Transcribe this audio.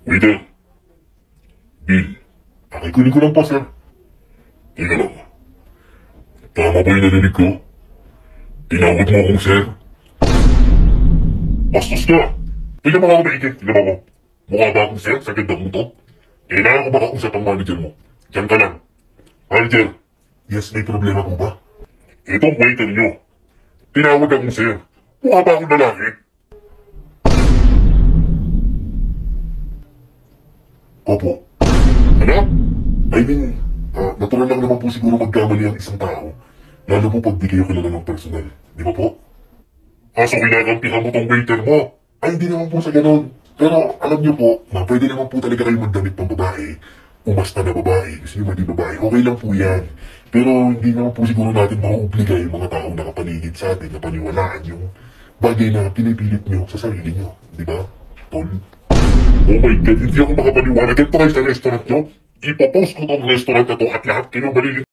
Waiter, bill. Pakikunin ko lang po, sir. Teka lang. Tama ba yung narinig ko? Tinawag mo akong sir? Bastos ka! Tignan mo ako maigit, tignan mo ako. Mukha ba akong sir sa ganda mo to? Kailangan ko ba kausap ang manager mo? Diyan ka lang. Manager, yes, may problema po ba? Itong waiter nyo. Tinawag akong sir. Mukha ba akong lalaki? Opo. Ano? I mean, natural lang naman po siguro magkamali ang isang tao. Lalo po pag di kayo kilala ng personal. Di ba po? So kinakampihan mo tong waiter mo? Ay, hindi naman po sa ganun. Pero alam niyo po, pwede naman po talaga kayo magdamit pang babae. Umasta na babae, gusto niyo maging babae, okay lang po yan. Pero hindi naman po siguro natin mauobliga yung mga taong nakapaligid sa atin na paniwalaan yung bagay na pinipilit niyo sa sarili niyo. Di ba, Tol? Oh my God, hindi ako makapaniwala. Ganito kayo sa restaurant nyo? Ipopost ko tong restaurant na to at lahat kayo malilito.